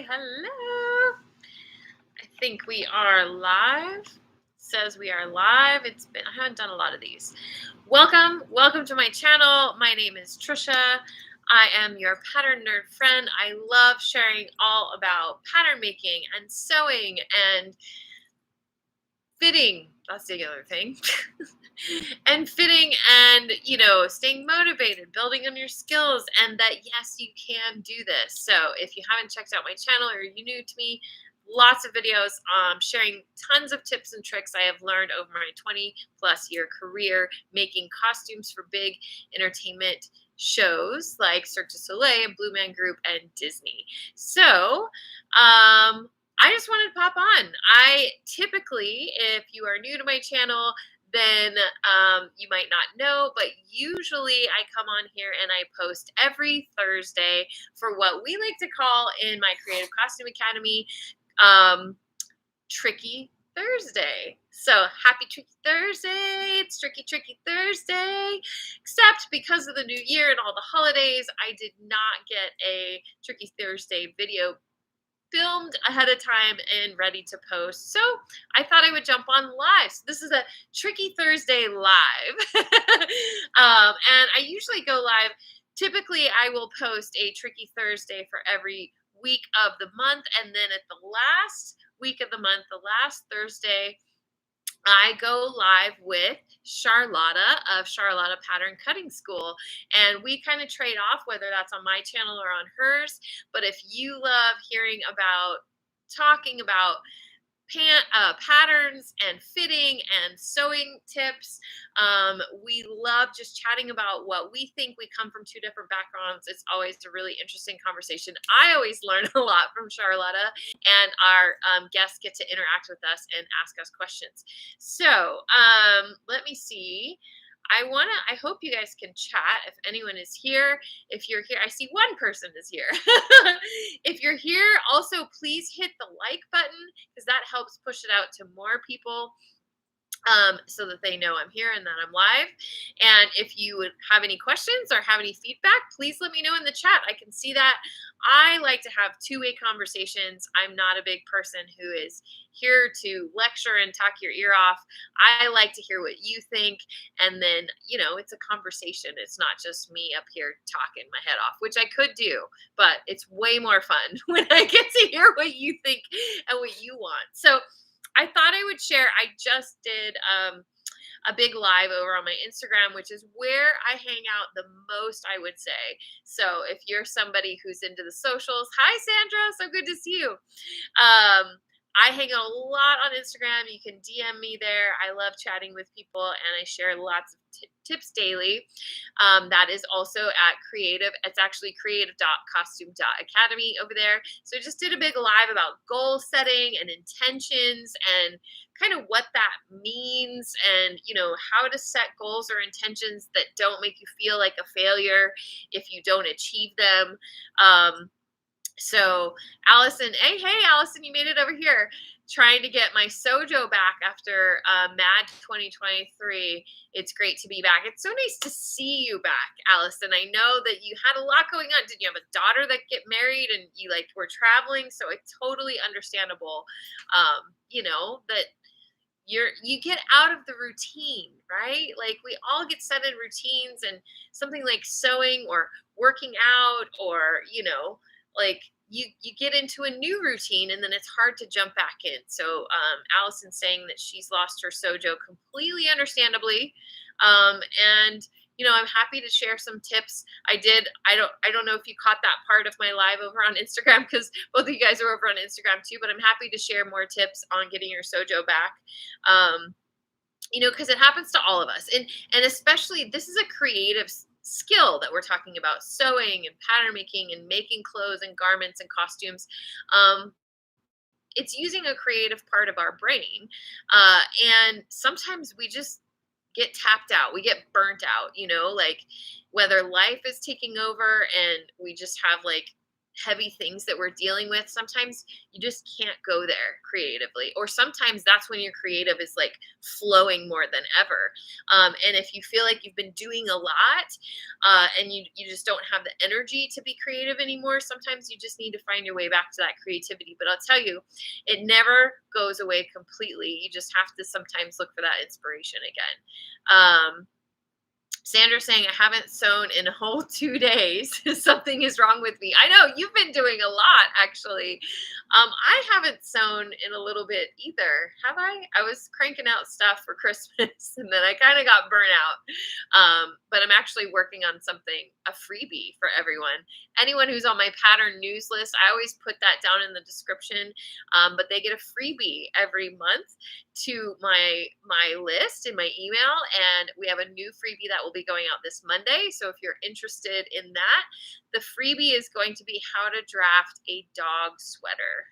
Hello. I think we are live. Says we are live. I haven't done a lot of these. Welcome to my channel. My name is Trisha. I am your pattern nerd friend. I love sharing all about pattern making and sewing and fitting. That's the other thing. And fitting and, staying motivated, building on your skills, and that, yes, you can do this. So if you haven't checked out my channel or you're new to me, lots of videos sharing tons of tips and tricks I have learned over my 20+ year career making costumes for big entertainment shows like Cirque du Soleil and Blue Man Group and Disney. So, I just wanted to pop on. I typically, if you are new to my channel, then you might not know, but usually I come on here and I post every Thursday for what we like to call in my Creative Costume Academy, Tricky Thursday. So happy Tricky Thursday. It's Tricky Thursday. Except because of the new year and all the holidays, I did not get a Tricky Thursday video filmed ahead of time and ready to post. So I thought I would jump on live. So this is a Tricky Thursday live. And I usually go live. Typically, I will post a Tricky Thursday for every week of the month. And then at the last week of the month, the last Thursday, I go live with Charlotta of Charlotta Pattern Cutting School, and we kind of trade off whether that's on my channel or on hers. But if you love hearing about talking about patterns and fitting and sewing tips, we love just chatting about what we think. We come from two different backgrounds. It's always a really interesting conversation. I always learn a lot from Charlotta, and our guests get to interact with us and ask us questions. So let me see. I hope you guys can chat if anyone is here. If you're here, I see one person is here. If you're here, also please hit the like button because that helps push it out to more people. So that they know I'm here and that I'm live. And if you would have any questions or have any feedback, please let me know in the chat. I can see that. I like to have two-way conversations. I'm not a big person who is here to lecture and talk your ear off. I like to hear what you think. And then, it's a conversation. It's not just me up here talking my head off, which I could do, but it's way more fun when I get to hear what you think and what you want. So I thought I would share. I just did a big live over on my Instagram, which is where I hang out the most, I would say. So if you're somebody who's into the socials, hi, Sandra. So good to see you. I hang out a lot on Instagram. You can DM me there. I love chatting with people, and I share lots of tips daily. That is also at it's actually creative.costume.academy over there. So I just did a big live about goal setting and intentions and kind of what that means and, how to set goals or intentions that don't make you feel like a failure if you don't achieve them. So Allison, hey, Allison, you made it over here. Trying to get my sojo back after MAD 2023. It's great to be back. It's so nice to see you back, Allison. I know that you had a lot going on. Did you have a daughter that get married and you were traveling? So it's totally understandable, that you get out of the routine, right? We all get set in routines, and something like sewing or working out or, you get into a new routine and then it's hard to jump back in. So Allison's saying that she's lost her sojo, completely understandably. And I'm happy to share some tips. I don't know if you caught that part of my live over on Instagram because both of you guys are over on Instagram too, but I'm happy to share more tips on getting your sojo back. Because it happens to all of us. And especially this is a creative skill that we're talking about, sewing and pattern making and making clothes and garments and costumes. It's using a creative part of our brain. And sometimes we just get tapped out. We get burnt out, whether life is taking over and we just have heavy things that we're dealing with, sometimes you just can't go there creatively. Or sometimes that's when your creative is like flowing more than ever. And if you feel like you've been doing a lot and you just don't have the energy to be creative anymore, sometimes you just need to find your way back to that creativity. But I'll tell you, it never goes away completely. You just have to sometimes look for that inspiration again. Sandra's saying, I haven't sewn in a whole 2 days. Something is wrong with me. I know you've been doing a lot, actually. I haven't sewn in a little bit either. Have I? I was cranking out stuff for Christmas and then I kind of got burnt out. But I'm actually working on something, a freebie for everyone. Anyone who's on my pattern news list, I always put that down in the description. But they get a freebie every month to my list in my email, and we have a new freebie that will be going out this Monday. So if you're interested in that, the freebie is going to be how to draft a dog sweater.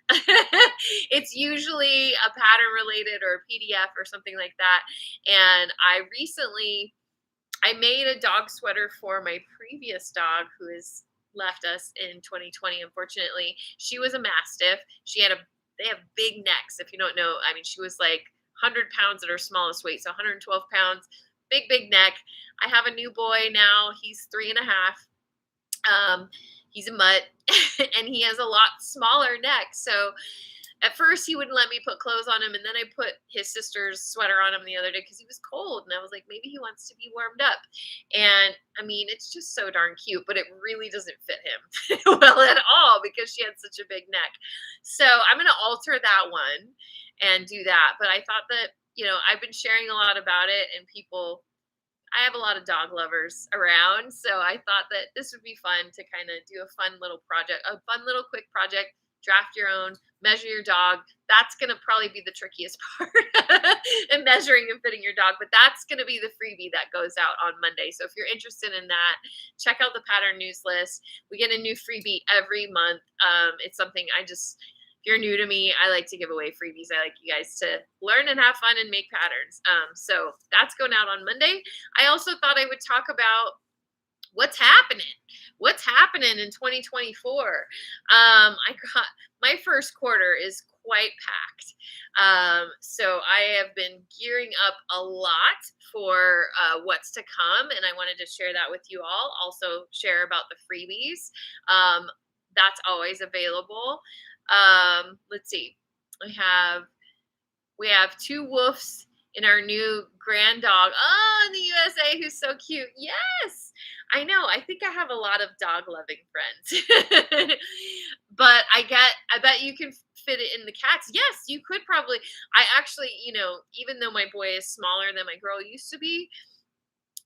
It's usually a pattern related or a PDF or something like that. And I made a dog sweater for my previous dog who has left us in 2020, unfortunately. She was a Mastiff. They have big necks. If you don't know, I mean, she was like 100 pounds at her smallest weight. So 112 pounds, big neck. I have a new boy now. He's 3.5. He's a mutt and he has a lot smaller neck. So at first he wouldn't let me put clothes on him. And then I put his sister's sweater on him the other day because he was cold. And I was like, maybe he wants to be warmed up. And I mean, it's just so darn cute, but it really doesn't fit him well at all because she had such a big neck. So I'm going to alter that one and do that. But I thought that, I've been sharing a lot about it and I have a lot of dog lovers around. So I thought that this would be fun to kind of do a fun little quick project, draft your own, measure your dog. That's going to probably be the trickiest part in measuring and fitting your dog, but that's going to be the freebie that goes out on Monday. So if you're interested in that, check out the pattern news list. We get a new freebie every month. It's something if you're new to me, I like to give away freebies. I like you guys to learn and have fun and make patterns. So that's going out on Monday. I also thought I would talk about what's happening in 2024. My first quarter is quite packed. So I have been gearing up a lot for what's to come. And I wanted to share that with you all. Also share about the freebies. That's always available. Let's see. We have 2 woofs in our new grand dog. Oh, in the USA, who's so cute. Yes, I know. I think I have a lot of dog loving friends, but I bet you can fit it in the cats. Yes, you could probably. I actually, even though my boy is smaller than my girl used to be,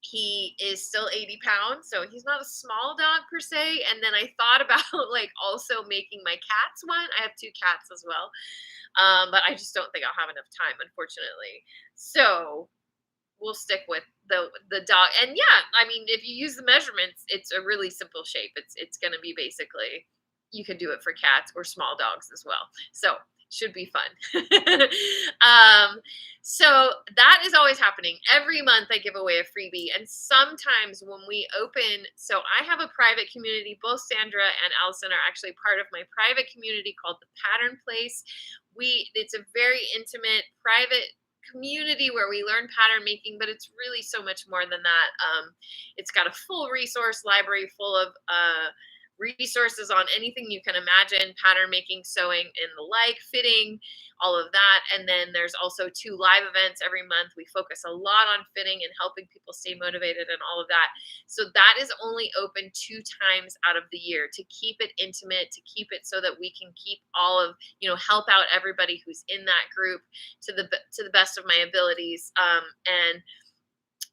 he is still 80 pounds, so he's not a small dog per se. And then I thought about like also making my cats one. I have 2 cats as well, but I just don't think I'll have enough time, unfortunately. So we'll stick with the dog. And yeah, I mean, if you use the measurements, it's a really simple shape. It's going to be basically, you can do it for cats or small dogs as well. So should be fun. So that is always happening. Every month I give away a freebie. And sometimes when we open, so I have a private community, both Sandra and Allison are actually part of my private community called the Pattern Place. It's a very intimate, private community where we learn pattern making, but it's really so much more than that. It's got a full resource library full of resources on anything you can imagine, pattern making, sewing, and the like, fitting, all of that. And then there's also 2 live events every month. We focus a lot on fitting and helping people stay motivated and all of that. So that is only open 2 times out of the year to keep it intimate, to keep it so that we can keep all of, help out everybody who's in that group to the best of my abilities.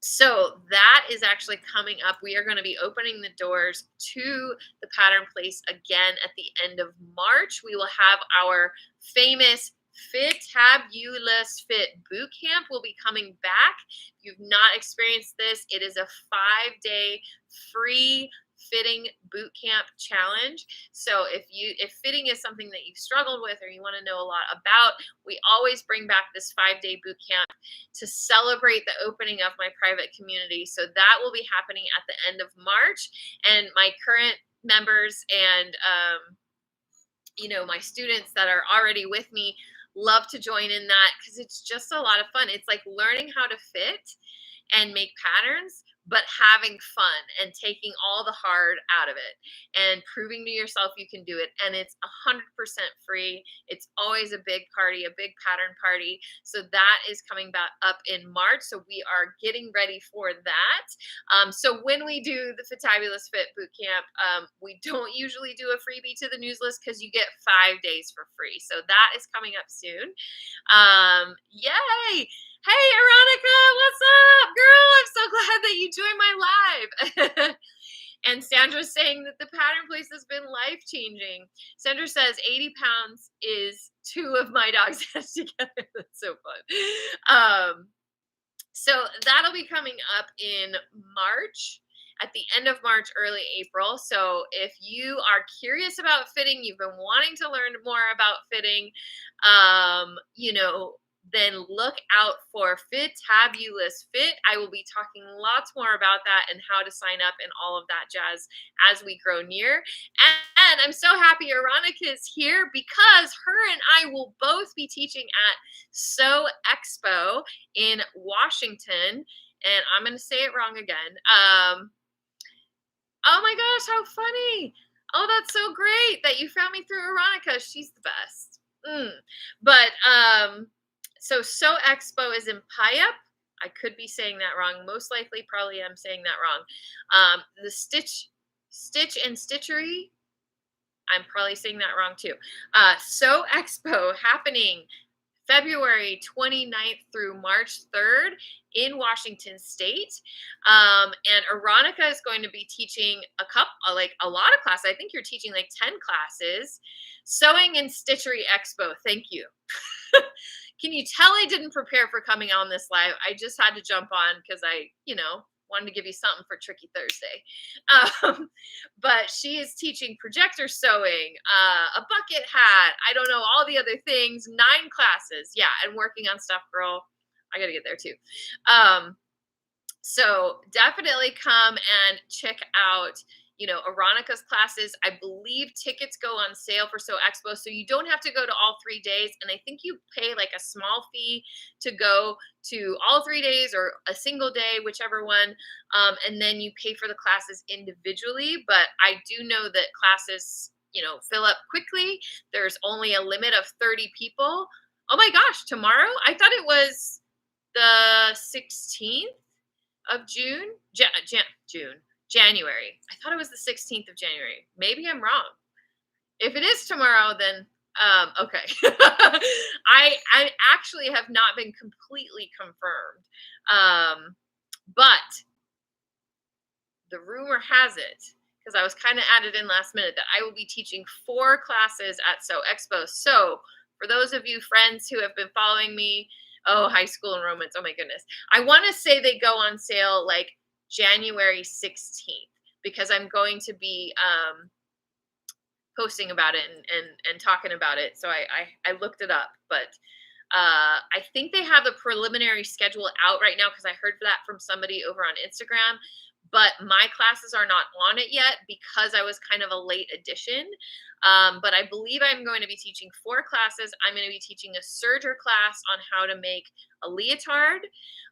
So that is actually coming up. We are going to be opening the doors to the Pattern Place again at the end of March. We will have our famous Fitabulous Fit Bootcamp will be coming back. If you've not experienced this, it is a 5-day free fitting boot camp challenge. So if fitting is something that you've struggled with or you want to know a lot about, we always bring back this 5-day boot camp to celebrate the opening of my private community. So that will be happening at the end of March. And my current members and my students that are already with me love to join in that because it's just a lot of fun. It's like learning how to fit and make patterns, but having fun and taking all the hard out of it and proving to yourself you can do it. And it's 100% free. It's always a big party, a big pattern party. So that is coming back up in March. So we are getting ready for that. So when we do the Fitabulous Fit Bootcamp, we don't usually do a freebie to the news list because you get 5 days for free. So that is coming up soon. Yay! Hey, Aronica, what's up, girl? I'm so glad that you joined my live. And Sandra's saying that the pattern place has been life-changing. Sandra says 80 pounds is 2 of my dogs together. That's so fun. So that'll be coming up in March, at the end of March, early April. So if you are curious about fitting, you've been wanting to learn more about fitting, then look out for Fitabulous Fit. I will be talking lots more about that and how to sign up and all of that jazz as we grow near. And I'm so happy Aronica is here because her and I will both be teaching at SOOOOO Expo in Washington. And I'm going to say it wrong again. Oh my gosh, how funny. Oh, that's so great that you found me through Aronica. She's the best. So SOOOOO Expo is in Puyallup. I could be saying that wrong. Most likely, probably I'm saying that wrong. The Stitch and Stitchery, I'm probably saying that wrong too. SOOOOO Expo happening February 29th through March 3rd in Washington State. And Aronica is going to be teaching a lot of classes. I think you're teaching like 10 classes. Sewing and Stitchery Expo. Thank you. Can you tell I didn't prepare for coming on this live? I just had to jump on because I, wanted to give you something for Tricky Thursday. But she is teaching projector sewing, a bucket hat, I don't know, all the other things, 9 classes. Yeah, and working on stuff, girl. I got to get there too. So definitely come and check out Aronica's classes. I believe tickets go on sale for SOOOOO Expo, so you don't have to go to all 3 days. And I think you pay like a small fee to go to all 3 days or a single day, whichever one. And then you pay for the classes individually. But I do know that classes, fill up quickly. There's only a limit of 30 people. Oh my gosh, tomorrow? I thought it was the 16th of June. January. I thought it was the 16th of January. Maybe I'm wrong. If it is tomorrow, then okay. I actually have not been completely confirmed. But the rumor has it, because I was kind of added in last minute, that I will be teaching 4 classes at SOOOOO Expo. So for those of you friends who have been following me, high school enrollments, oh my goodness. I want to say they go on sale like January 16th, because I'm going to be posting about it and talking about it. So I looked it up, but I think they have the preliminary schedule out right now, because I heard that from somebody over on Instagram. But my classes are not on it yet because I was kind of a late addition. But I believe I'm going to be teaching 4 classes. I'm going to be teaching a serger class on how to make a leotard.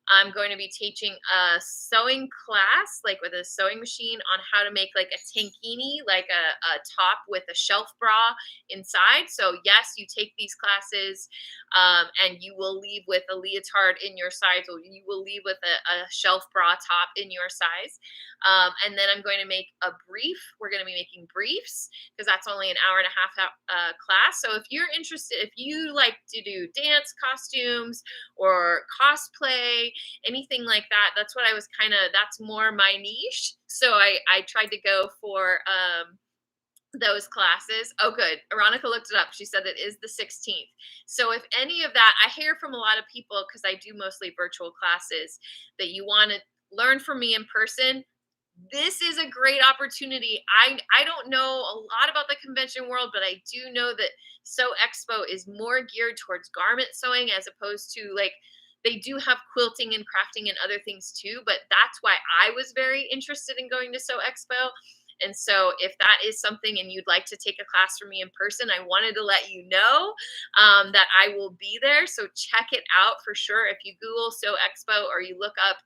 I'm going to be teaching a sewing class, like with a sewing machine, on how to make like a tankini, like a top with a shelf bra inside. So yes, you take these classes and you will leave with a leotard in your size, or you will leave with a shelf bra top in your size. And then I'm going to make a brief. We're going to be making briefs, because that's only an hour and a half class. So if you're interested, if you like to do dance costumes or cosplay, anything like that, that's what I was that's more my niche. So I tried to go for those classes. Oh, good. Aronica looked it up. She said it is the 16th. So if any of that, I hear from a lot of people, because I do mostly virtual classes, that you want to learn from me in person. This is a great opportunity. I don't know a lot about the convention world, but I do know that SOOOOO Expo is more geared towards garment sewing, as opposed to they do have quilting and crafting and other things too. But that's why I was very interested in going to SOOOOO Expo. And so if that is something and you'd like to take a class from me in person, I wanted to let you know that I will be there. So check it out for sure. If you Google Sew Expo or you look up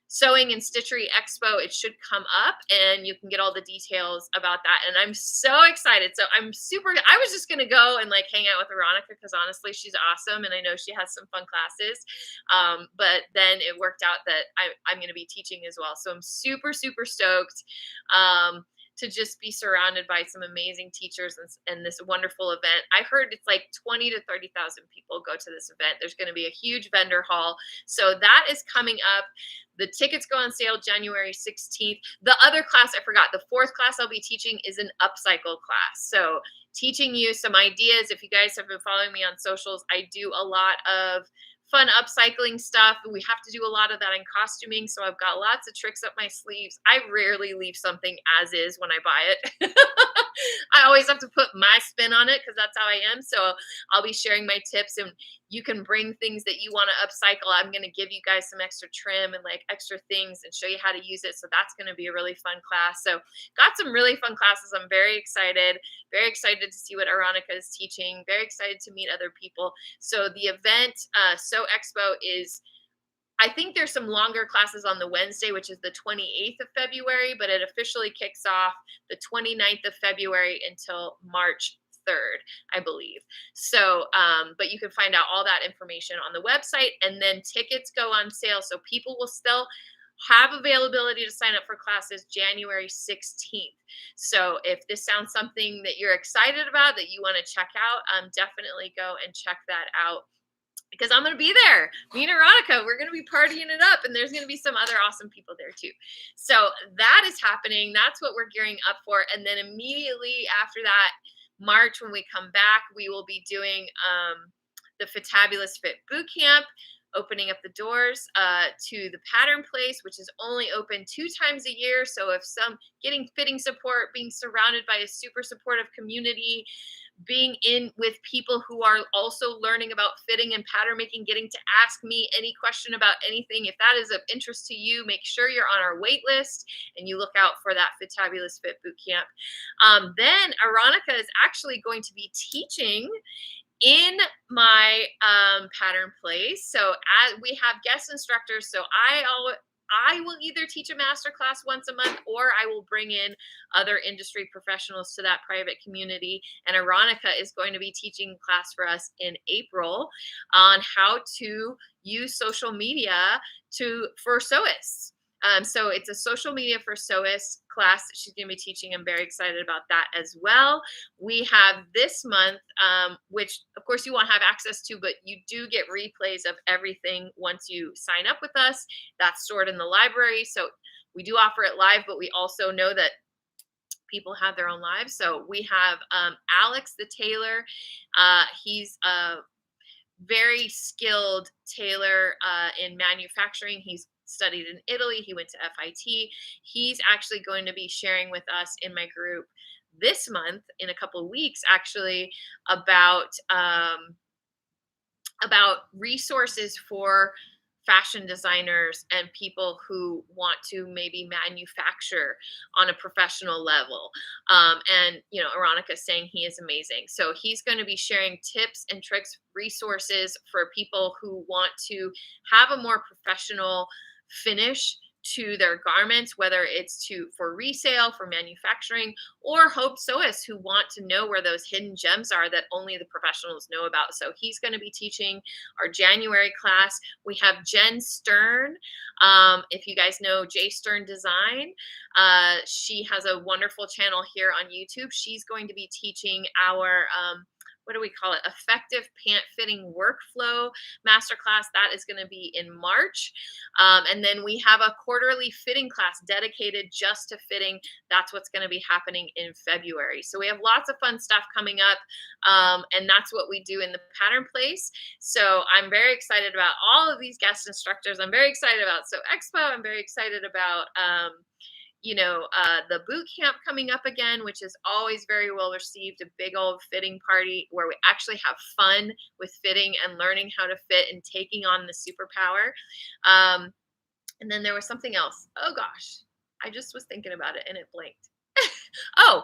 sewing and Stitchery Expo, it should come up and you can get all the details about that. And I'm so excited. So I was just going to go and like hang out with Veronica because honestly, she's awesome. And I know she has some fun classes. But then it worked out that I'm going to be teaching as well. So I'm super, super stoked. To just be surrounded by some amazing teachers and this wonderful event. I heard it's like 20 to 30,000 people go to this event. There's going to be a huge vendor hall. So that is coming up. The tickets go on sale January 16th. The other class, I forgot, the fourth class I'll be teaching is an upcycle class. So teaching you some ideas. If you guys have been following me on socials, I do a lot of fun upcycling stuff. We have to do a lot of that in costuming. So I've got lots of tricks up my sleeves. I rarely leave something as is when I buy it. I always have to put my spin on it because that's how I am. So I'll be sharing my tips and you can bring things that you want to upcycle. I'm going to give you guys some extra trim and like extra things and show you how to use it. So that's going to be a really fun class. So got some really fun classes. I'm very excited to see what Aronica is teaching. Very excited to meet other people. So the event, Sew Expo is, I think there's some longer classes on the Wednesday, which is the 28th of February, but it officially kicks off the 29th of February until March 3rd, I believe. So, but you can find out all that information on the website, and then tickets go on sale. So people will still have availability to sign up for classes January 16th. So if this sounds something that you're excited about, that you want to check out, definitely go and check that out. Because I'm going to be there. Me and Veronica, we're going to be partying it up. And there's going to be some other awesome people there too. So that is happening. That's what we're gearing up for. And then immediately after that, March, when we come back, we will be doing the Fitabulous Fit Bootcamp, opening up the doors to the Pattern Place, which is only open 2 times a year. So if getting fitting support, being surrounded by a super supportive community, being in with people who are also learning about fitting and pattern making, getting to ask me any question about anything. If that is of interest to you, make sure you're on our wait list and you look out for that Fitabulous Fit Bootcamp. Then Aronica is actually going to be teaching in my pattern place. So we have guest instructors. So I will either teach a master class once a month, or I will bring in other industry professionals to that private community. And Aronica is going to be teaching a class for us in April on how to use social media for sewists. So it's a social media for sewists class that she's going to be teaching. I'm very excited about that as well. We have this month, which of course you won't have access to, but you do get replays of everything once you sign up with us. That's stored in the library. So we do offer it live, but we also know that people have their own lives. So we have Alex the tailor. He's a very skilled tailor in manufacturing. He's studied in Italy. He went to FIT. He's actually going to be sharing with us in my group this month, in a couple of weeks, actually, about resources for fashion designers and people who want to maybe manufacture on a professional level. And, you know, Aronica is saying he is amazing. So he's going to be sharing tips and tricks, resources for people who want to have a more professional finish to their garments, whether it's for resale, for manufacturing, or hope sewists who want to know where those hidden gems are that only the professionals know about. So he's going to be teaching our January class. We have Jen Stern. If you guys know J Stern Design, she has a wonderful channel here on YouTube. She's going to be teaching our what do we call it? Effective pant fitting workflow masterclass. That is going to be in March. And then we have a quarterly fitting class dedicated just to fitting. That's what's going to be happening in February. So we have lots of fun stuff coming up. And that's what we do in the Pattern Place. So I'm very excited about all of these guest instructors. I'm very excited about Sew Expo. I'm very excited about the boot camp coming up again, which is always very well received, a big old fitting party where we actually have fun with fitting and learning how to fit and taking on the superpower. And then there was something else. Oh gosh, I just was thinking about it and it blinked. Oh,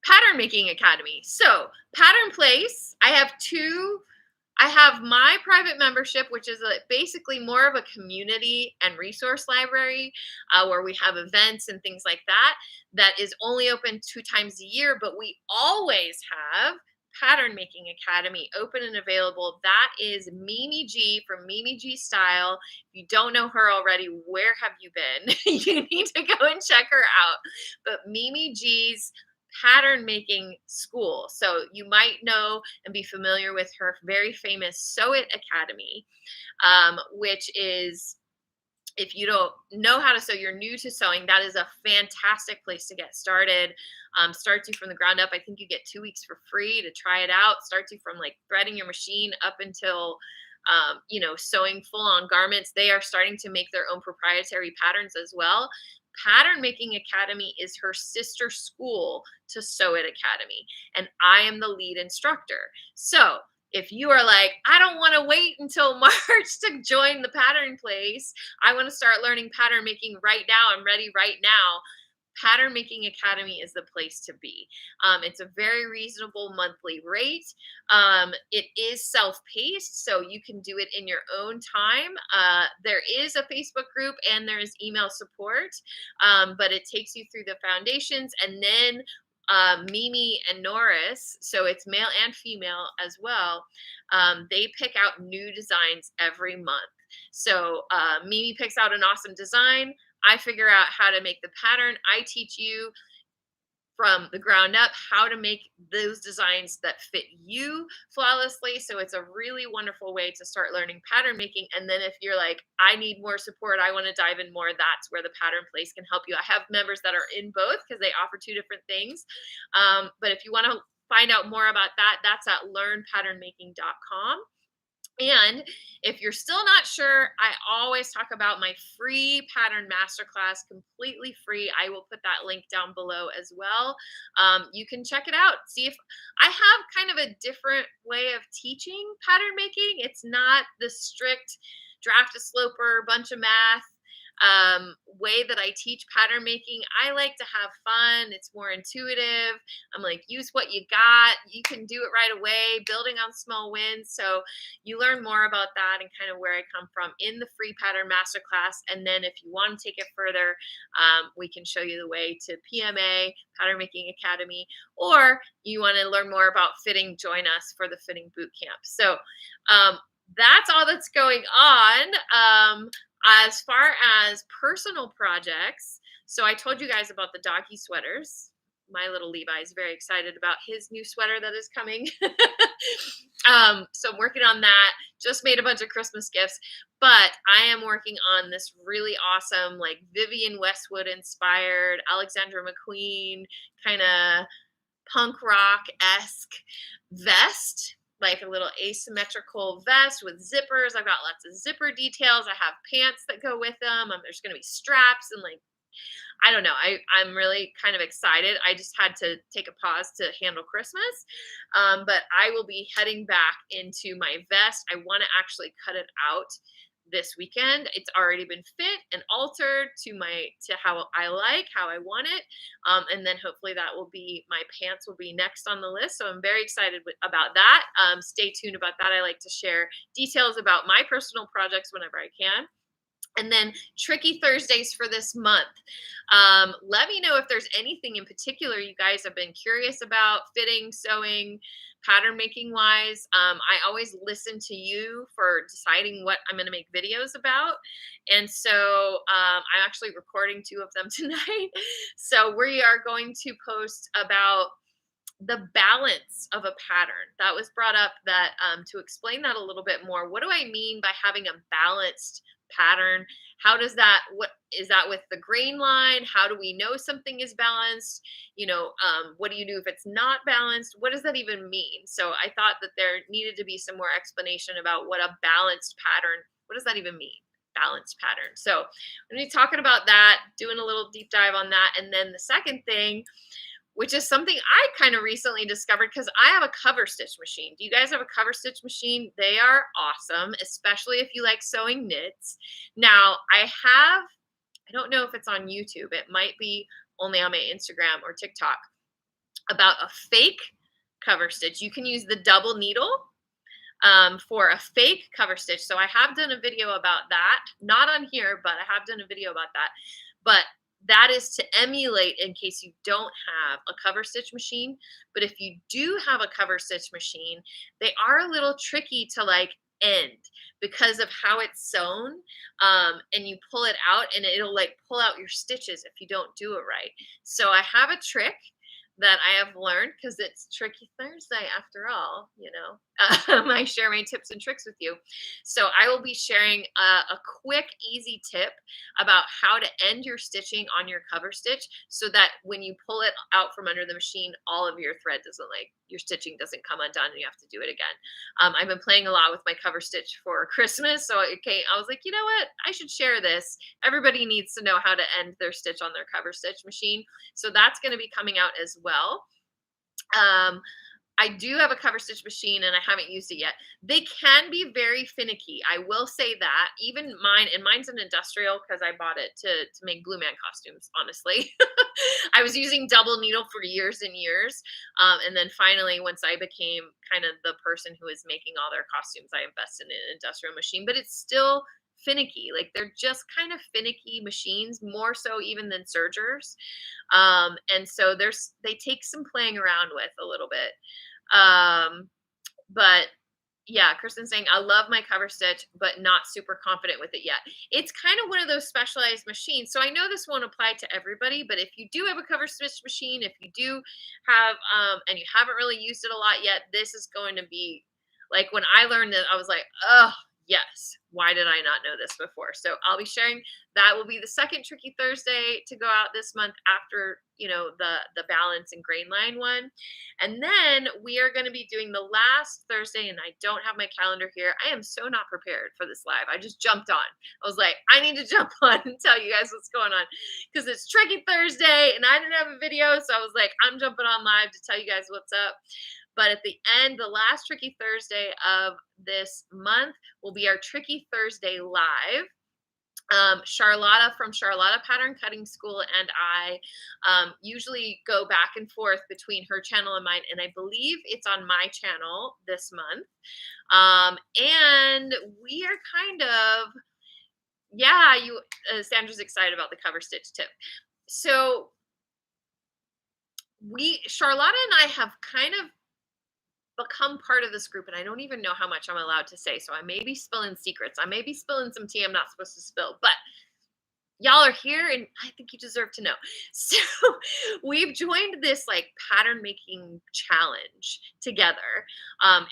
Pattern Making Academy. So, Pattern Place, I have my private membership, which is basically more of a community and resource library where we have events and things like that. That is only open 2 times a year, but we always have Pattern Making Academy open and available. That is Mimi G from Mimi G Style. If you don't know her already, where have you been? You need to go and check her out. But Mimi G's pattern making school. So you might know and be familiar with her very famous Sew It Academy, which is, if you don't know how to sew, you're new to sewing, that is a fantastic place to get started. Starts you from the ground up. I think you get 2 weeks for free to try it out. Starts you from like threading your machine up until sewing full on garments. They are starting to make their own proprietary patterns as well. Pattern Making Academy is her sister school to Sew It Academy, and I am the lead instructor. So if you are like, I don't want to wait until March to join the pattern place, I want to start learning pattern making right now, I'm ready right now, Pattern Making Academy is the place to be. It's a very reasonable monthly rate. It is self-paced, so you can do it in your own time. There is a Facebook group and there is email support, but it takes you through the foundations, and then Mimi and Norris, so it's male and female as well, they pick out new designs every month. So Mimi picks out an awesome design. I figure out how to make the pattern. I teach you from the ground up how to make those designs that fit you flawlessly. So it's a really wonderful way to start learning pattern making. And then if you're like, I need more support, I want to dive in more, that's where the pattern place can help you. I have members that are in both because they offer 2 different things. But if you want to find out more about that, that's at learnpatternmaking.com. And if you're still not sure, I always talk about my free pattern masterclass, completely free. I will put that link down below as well. You can check it out. See if I have kind of a different way of teaching pattern making. It's not the strict draft a sloper, bunch of math way that I teach pattern making. I like to have fun. It's more intuitive. I'm like, use what you got. You can do it right away, building on small wins. So you learn more about that and kind of where I come from in the free pattern masterclass. And then if you want to take it further, we can show you the way to PMA, Pattern Making Academy, or you want to learn more about fitting, join us for the fitting boot camp. So that's all that's going on. As far as personal projects, so I told you guys about the doggy sweaters. My little Levi is very excited about his new sweater that is coming. So I'm working on that. Just made a bunch of Christmas gifts, but I am working on this really awesome, like Vivienne Westwood inspired, Alexandra McQueen kind of punk rock-esque vest, like a little asymmetrical vest with zippers. I've got lots of zipper details. I have pants that go with them. There's going to be straps and like, I don't know. I'm really kind of excited. I just had to take a pause to handle Christmas. But I will be heading back into my vest. I want to actually cut it out this weekend. It's already been fit and altered to how I like, how I want it. And then hopefully that will be, my pants will be next on the list. So I'm very excited about that. Stay tuned about that. I like to share details about my personal projects whenever I can. And then Tricky Thursdays for this month. Let me know if there's anything in particular you guys have been curious about fitting, sewing, pattern making wise. I always listen to you for deciding what I'm going to make videos about. And so I'm actually recording 2 of them tonight. So we are going to post about the balance of a pattern. That was brought up, that to explain that a little bit more. What do I mean by having a balanced pattern? How does that, what is that with the grain line? How do we know something is balanced? What do you do if it's not balanced? What does that even mean? So I thought that there needed to be some more explanation about what a balanced pattern, what does that even mean? Balanced pattern. So I'm going to be talking about that, doing a little deep dive on that. And then the second thing, which is something I kind of recently discovered because I have a cover stitch machine. Do you guys have a cover stitch machine? They are awesome, especially if you like sewing knits. Now, I have I don't know if it's on YouTube. It might be only on my Instagram or TikTok, about a fake cover stitch. You can use the double needle for a fake cover stitch. So I have done a video about that, not on here, but I have done a video about that. But that is to emulate in case you don't have a cover stitch machine. But if you do have a cover stitch machine, they are a little tricky to like end because of how it's sewn. And you pull it out and it'll like pull out your stitches if you don't do it right. So I have a trick that I have learned, because it's Tricky Thursday after all, you know. I share my tips and tricks with you. So I will be sharing a quick, easy tip about how to end your stitching on your cover stitch so that when you pull it out from under the machine, all of your thread doesn't like, your stitching doesn't come undone and you have to do it again. I've been playing a lot with my cover stitch for Christmas. So okay, I was like, you know what? I should share this. Everybody needs to know how to end their stitch on their cover stitch machine. So that's going to be coming out as well. I do have a cover stitch machine and I haven't used it yet. They can be very finicky. I will say that. Even mine, and mine's an industrial because I bought it to make Blue Man costumes, honestly. I was using double needle for years and years. And then finally, once I became kind of the person who is making all their costumes, I invested in an industrial machine, but it's still finicky. Like they're just kind of finicky machines, more so even than sergers. And so they take some playing around with a little bit. But yeah, Kristen's saying, I love my cover stitch, but not super confident with it yet. It's kind of one of those specialized machines. So I know this won't apply to everybody, but if you do have a cover stitch machine, if you do have, and you haven't really used it a lot yet, this is going to be like, when I learned it, I was like, oh, yes, why did I not know this before? So I'll be sharing, that will be the second Tricky Thursday to go out this month after, you know, the balance and grain line one. And then we are going to be doing the last Thursday, and I don't have my calendar here. I am so not prepared for this live. I just jumped on. I was like, I need to jump on and tell you guys what's going on because it's Tricky Thursday and I didn't have a video. So I was like, I'm jumping on live to tell you guys what's up. But at the end, the last Tricky Thursday of this month will be our Tricky Thursday live. Charlotta from Charlotta Pattern Cutting School and I usually go back and forth between her channel and mine, and I believe it's on my channel this month. And we are kind of, yeah, Sandra's excited about the cover stitch tip. So Charlotta and I have kind of become part of this group, and I don't even know how much I'm allowed to say, so I may be spilling secrets. I may be spilling some tea I'm not supposed to spill, but y'all are here and I think you deserve to know. So we've joined this like pattern making challenge together.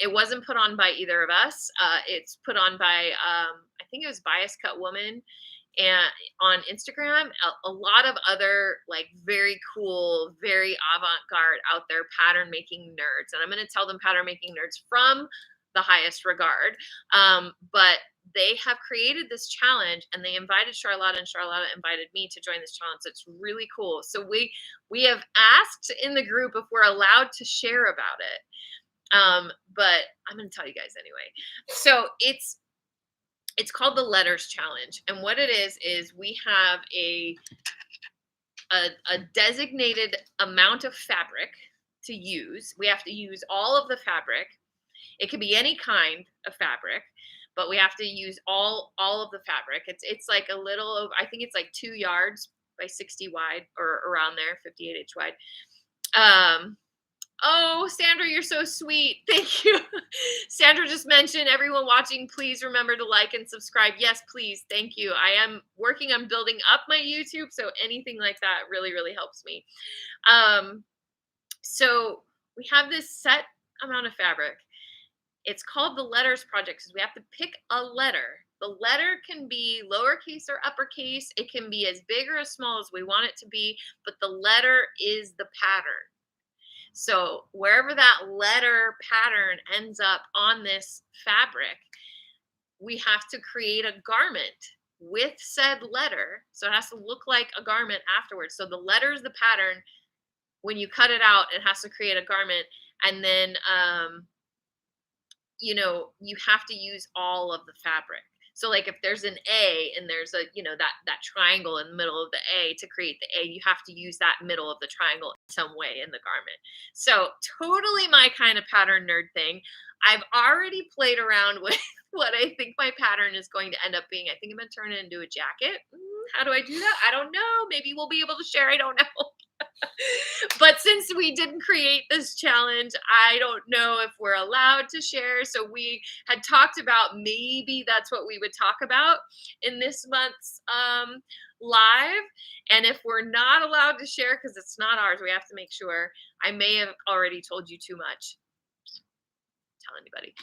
It wasn't put on by either of us. It's put on by I think it was Bias Cut Woman, and on Instagram, a lot of other like very cool, very avant-garde out there pattern making nerds. And I'm going to tell them pattern making nerds from the highest regard. But they have created this challenge and they invited Charlotta, and Charlotta invited me to join this challenge. So it's really cool. So we have asked in the group if we're allowed to share about it. But I'm going to tell you guys anyway. So it's called the Letters Challenge. And what it is we have a designated amount of fabric to use. We have to use all of the fabric. It could be any kind of fabric, but we have to use all of the fabric. It's like a little, I think it's like 2 yards by 60 wide or around there, 58 inch wide. Oh, Sandra, you're so sweet. Thank you. Sandra just mentioned, everyone watching, please remember to like and subscribe. Yes, please. Thank you. I am working on building up my YouTube, so anything like that really, really helps me. So we have this set amount of fabric. It's called the Letters Project because we have to pick a letter. The letter can be lowercase or uppercase. It can be as big or as small as we want it to be, but the letter is the pattern. So wherever that letter pattern ends up on this fabric, we have to create a garment with said letter. So it has to look like a garment afterwards. So the letter is the pattern. When you cut it out, it has to create a garment. And then, you know, you have to use all of the fabric. So like if there's an A and there's a, that triangle in the middle of the A, to create the A, you have to use that middle of the triangle in some way in the garment. So totally my kind of pattern nerd thing. I've already played around with what I think my pattern is going to end up being. I think I'm going to turn it into a jacket. How do I do that? I don't know. Maybe we'll be able to share. I don't know. But since we didn't create this challenge, I don't know if we're allowed to share. So we had talked about maybe that's what we would talk about in this month's live. And if we're not allowed to share because it's not ours, we have to make sure. I may have already told you too much. Tell anybody.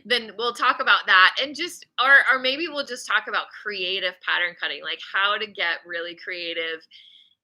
Then we'll talk about that, and just or maybe we'll just talk about creative pattern cutting, like how to get really creative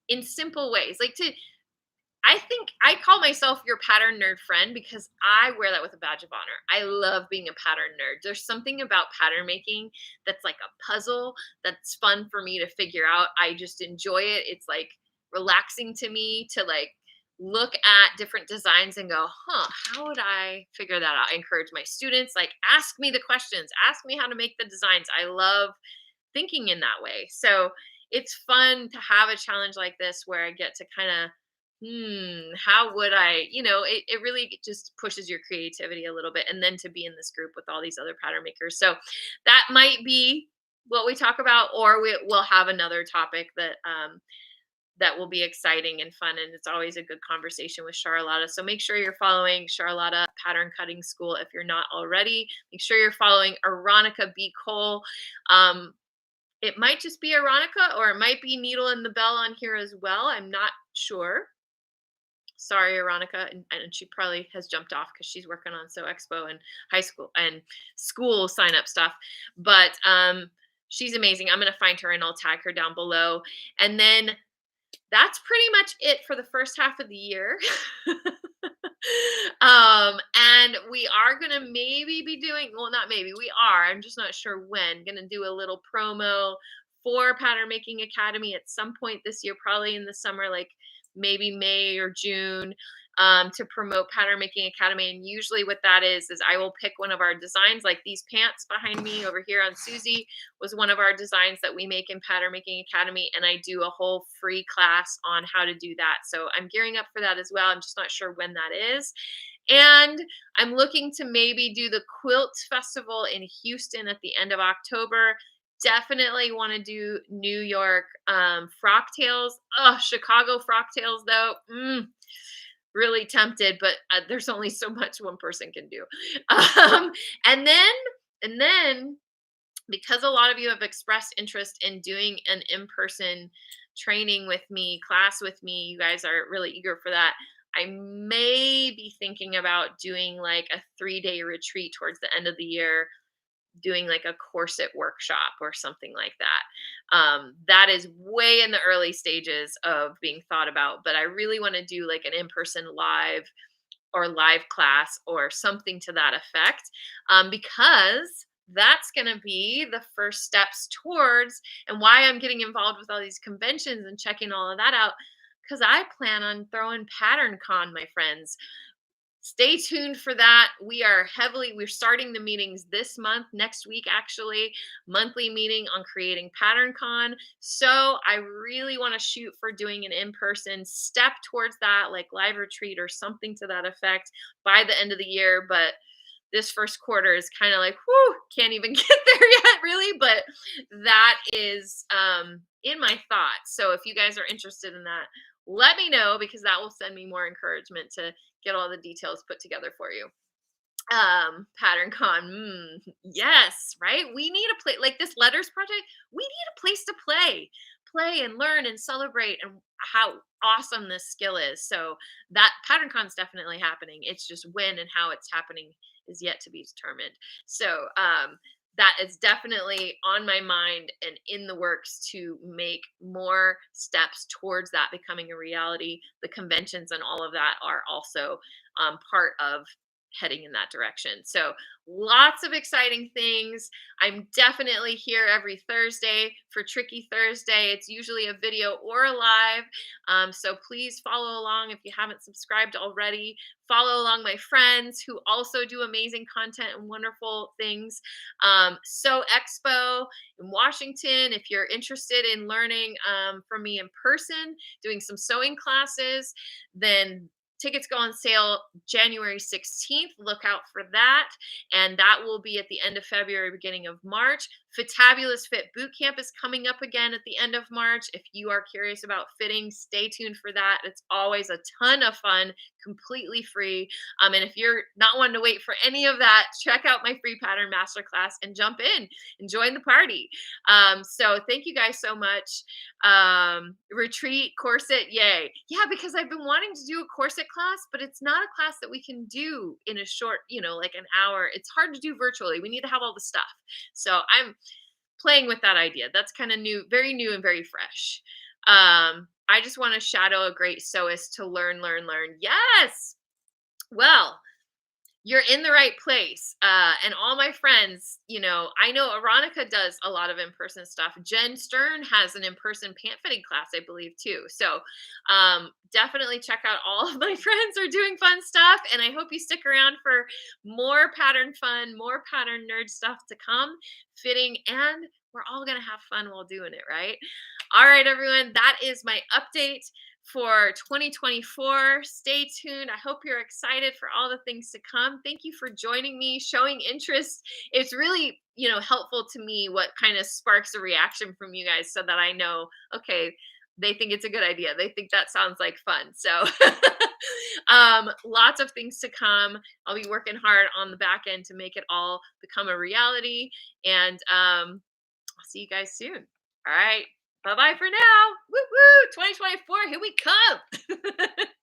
in simple ways. I think I call myself your pattern nerd friend because I wear that with a badge of honor. I love being a pattern nerd. There's something about pattern making that's like a puzzle that's fun for me to figure out. I just enjoy it. It's like relaxing to me to like look at different designs and go, how would I figure that out? I encourage my students, like, ask me the questions, ask me how to make the designs. I love thinking in that way. So it's fun to have a challenge like this where I get to kind of, how would I, it really just pushes your creativity a little bit. And then to be in this group with all these other pattern makers. So that might be what we talk about, or we'll have another topic that will be exciting and fun. And it's always a good conversation with Charlotta. So make sure you're following Charlotta Pattern Cutting School if you're not already. Make sure you're following Aronica B. Cole. It might just be Aronica, or it might be Needle and the Bell on here as well. I'm not sure. Sorry, Aronica. And she probably has jumped off because she's working on Expo and high school and school sign up stuff. But she's amazing. I'm going to find her and I'll tag her down below. And then that's pretty much it for the first half of the year. And we are going to maybe be doing, well, not maybe, we are, I'm just not sure when, going to do a little promo for Pattern Making Academy at some point this year, probably in the summer, like maybe May or June, to promote Pattern Making Academy. And usually what that is I will pick one of our designs, like these pants behind me over here on Susie was one of our designs that we make in Pattern Making Academy. And I do a whole free class on how to do that. So I'm gearing up for that as well. I'm just not sure when that is. And I'm looking to maybe do the Quilt Festival in Houston at the end of October. Definitely want to do New York frock tails. Oh, Chicago frock tails though. Really tempted, but there's only so much one person can do. And then because a lot of you have expressed interest in doing an in-person training with me, class with me, you guys are really eager for that. I may be thinking about doing like a 3-day retreat towards the end of the year, doing like a corset workshop or something like that. That is way in the early stages of being thought about, but I really want to do like an in-person live or live class or something to that effect, because that's going to be the first steps towards, and why I'm getting involved with all these conventions and checking all of that out, because I plan on throwing Pattern Con, my friends. Stay tuned for that. We're starting the meetings this month, next week, actually, monthly meeting on creating Pattern Con. So I really want to shoot for doing an in-person step towards that, like live retreat or something to that effect by the end of the year. But this first quarter is kind of like, whoo, can't even get there yet, really. But that is in my thoughts. So if you guys are interested in that, let me know, because that will send me more encouragement to get all the details put together for you. Pattern Con, yes, right? We need a place like this letters project. We need a place to play and learn and celebrate, and how awesome this skill is. So that Pattern Con is definitely happening. It's just when and how it's happening is yet to be determined. So that is definitely on my mind and in the works to make more steps towards that becoming a reality. The conventions and all of that are also part of heading in that direction. So lots of exciting things. I'm definitely here every Thursday for Tricky Thursday. It's usually a video or a live. So please follow along if you haven't subscribed already. Follow along my friends who also do amazing content and wonderful things. So Expo in Washington, if you're interested in learning from me in person, doing some sewing classes, then tickets go on sale January 16th. Look out for that. And that will be at the end of February, beginning of March. Fitabulous Fit Bootcamp is coming up again at the end of March. If you are curious about fitting, stay tuned for that. It's always a ton of fun, completely free. And if you're not wanting to wait for any of that, check out my free pattern masterclass and jump in and join the party. So thank you guys so much. Retreat, corset, yay. Yeah, because I've been wanting to do a corset class, but it's not a class that we can do in a short, like an hour. It's hard to do virtually. We need to have all the stuff. So I'm playing with that idea. That's kind of new and very fresh. I just want to shadow a great sewist to learn, learn, learn. Yes. Well, you're in the right place. And all my friends, I know Aronica does a lot of in-person stuff. Jen Stern has an in-person pant fitting class, I believe, too. So definitely check out all of my friends are doing fun stuff. And I hope you stick around for more pattern fun, more pattern nerd stuff to come, fitting, and we're all going to have fun while doing it, right? All right, everyone, that is my update for 2024. Stay tuned. I hope you're excited for all the things to come. Thank you for joining me, showing interest. It's really, helpful to me what kind of sparks a reaction from you guys so that I know, okay, they think it's a good idea. They think that sounds like fun. So lots of things to come. I'll be working hard on the back end to make it all become a reality. And I'll see you guys soon. All right. Bye-bye for now. Woo woo. 2024, here we come.